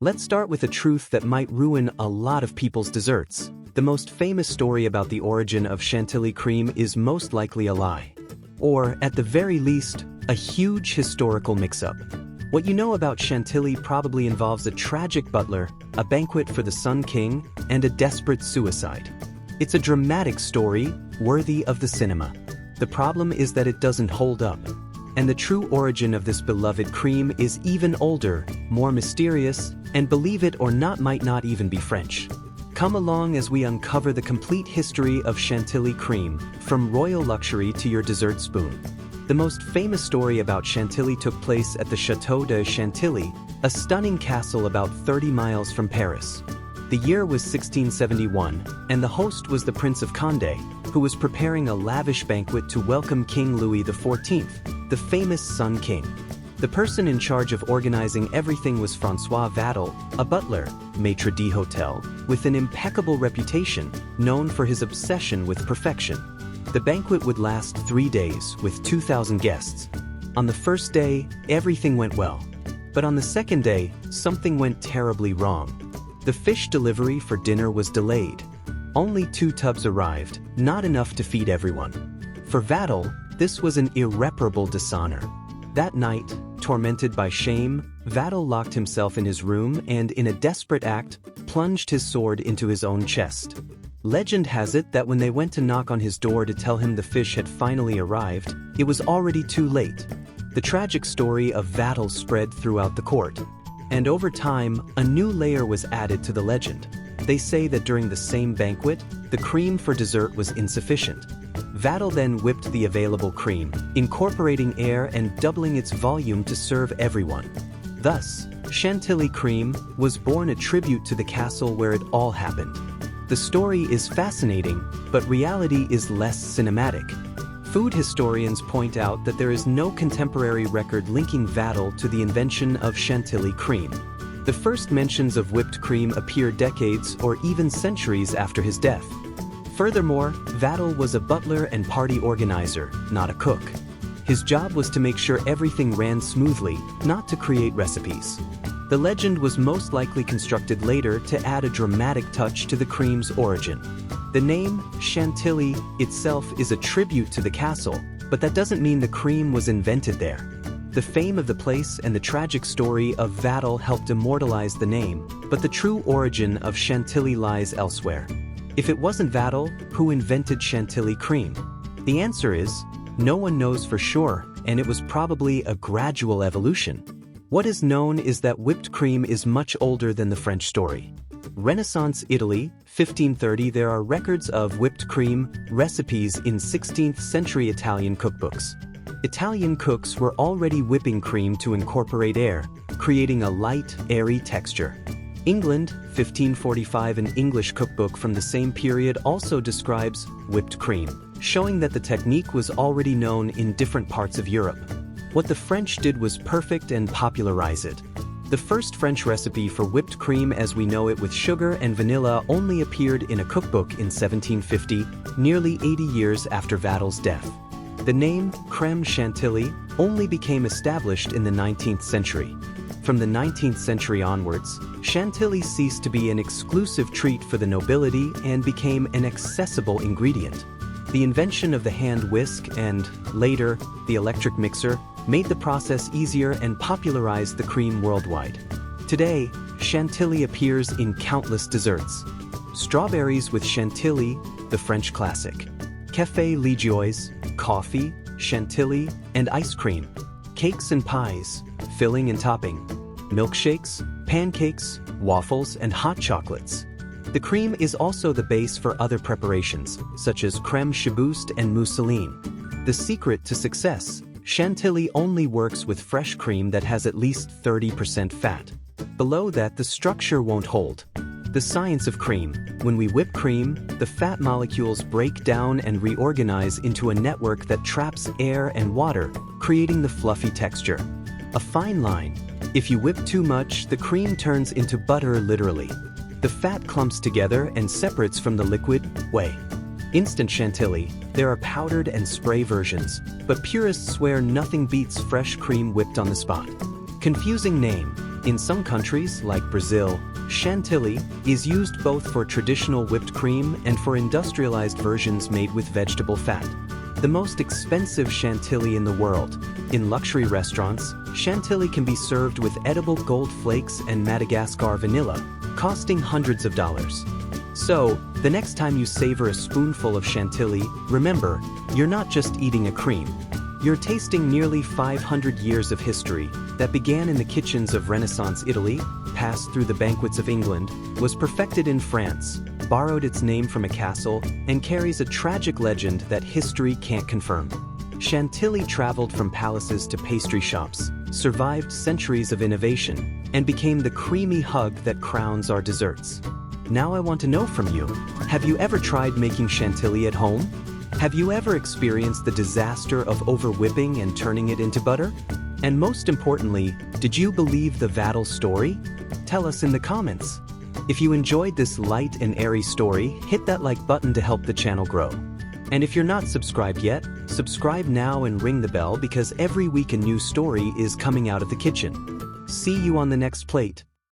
Let's start with a truth that might ruin a lot of people's desserts. The most famous story about the origin of Chantilly cream is most likely a lie. Or, at the very least, a huge historical mix-up. What you know about Chantilly probably involves a tragic butler, a banquet for the Sun King, and a desperate suicide. It's a dramatic story, worthy of the cinema. The problem is that it doesn't hold up. And the true origin of this beloved cream is even older, more mysterious, and believe it or not might not even be French. Come along as we uncover the complete history of Chantilly cream, from royal luxury to your dessert spoon. The most famous story about Chantilly took place at the Château de Chantilly, a stunning castle about 30 miles from Paris. The year was 1671, and the host was the Prince of Condé, who was preparing a lavish banquet to welcome King Louis XIV, the famous Sun King. The person in charge of organizing everything was François Vatel, a butler, maître d'hôtel, with an impeccable reputation, known for his obsession with perfection. The banquet would last 3 days, with 2,000 guests. On the first day, everything went well. But on the second day, something went terribly wrong. The fish delivery for dinner was delayed. Only 2 tubs arrived, not enough to feed everyone. For Vatel, this was an irreparable dishonor. That night, tormented by shame, Vatel locked himself in his room and, in a desperate act, plunged his sword into his own chest. Legend has it that when they went to knock on his door to tell him the fish had finally arrived, it was already too late. The tragic story of Vatel spread throughout the court. And over time, a new layer was added to the legend. They say that during the same banquet, the cream for dessert was insufficient. Vatel then whipped the available cream, incorporating air and doubling its volume to serve everyone. Thus, Chantilly cream was born, a tribute to the castle where it all happened. The story is fascinating, but reality is less cinematic. Food historians point out that there is no contemporary record linking Vatel to the invention of Chantilly cream. The first mentions of whipped cream appear decades or even centuries after his death. Furthermore, Vatel was a butler and party organizer, not a cook. His job was to make sure everything ran smoothly, not to create recipes. The legend was most likely constructed later to add a dramatic touch to the cream's origin. The name, Chantilly, itself is a tribute to the castle, but that doesn't mean the cream was invented there. The fame of the place and the tragic story of Vatel helped immortalize the name, but the true origin of Chantilly lies elsewhere. If it wasn't Vatel, who invented Chantilly cream? The answer is, no one knows for sure, and it was probably a gradual evolution. What is known is that whipped cream is much older than the French story. Renaissance Italy, 1530. There are records of whipped cream recipes in 16th century Italian cookbooks. Italian cooks were already whipping cream to incorporate air, creating a light, airy texture. England, 1545. An English cookbook from the same period also describes whipped cream, showing that the technique was already known in different parts of Europe. What the French did was perfect and popularize it. The first French recipe for whipped cream as we know it with sugar and vanilla only appeared in a cookbook in 1750, nearly 80 years after Vatel's death. The name, crème chantilly, only became established in the 19th century. From the 19th century onwards, Chantilly ceased to be an exclusive treat for the nobility and became an accessible ingredient. The invention of the hand whisk and, later, the electric mixer, made the process easier and popularized the cream worldwide. Today, Chantilly appears in countless desserts. Strawberries with Chantilly, the French classic. Café Ligeois, coffee, Chantilly, and ice cream. Cakes and pies, filling and topping. Milkshakes, pancakes, waffles, and hot chocolates. The cream is also the base for other preparations, such as crème chibouste and mousseline. The secret to success: Chantilly only works with fresh cream that has at least 30% fat. Below that, the structure won't hold. The science of cream: when we whip cream, the fat molecules break down and reorganize into a network that traps air and water, creating the fluffy texture. A fine line: if you whip too much, the cream turns into butter literally. The fat clumps together and separates from the liquid, whey. Instant Chantilly: there are powdered and spray versions, but purists swear nothing beats fresh cream whipped on the spot. Confusing name: In some countries, like Brazil, Chantilly is used both for traditional whipped cream and for industrialized versions made with vegetable fat. The most expensive Chantilly in the world. In luxury restaurants, Chantilly can be served with edible gold flakes and Madagascar vanilla, costing hundreds of dollars. So, the next time you savor a spoonful of Chantilly, remember, you're not just eating a cream. You're tasting nearly 500 years of history that began in the kitchens of Renaissance Italy, passed through the banquets of England, was perfected in France, borrowed its name from a castle, and carries a tragic legend that history can't confirm. Chantilly traveled from palaces to pastry shops, survived centuries of innovation, and became the creamy hug that crowns our desserts. Now I want to know from you, have you ever tried making Chantilly at home? Have you ever experienced the disaster of over-whipping and turning it into butter? And most importantly, did you believe the Vatel story? Tell us in the comments. If you enjoyed this light and airy story, hit that like button to help the channel grow. And if you're not subscribed yet, subscribe now and ring the bell because every week a new story is coming out of the kitchen. See you on the next plate.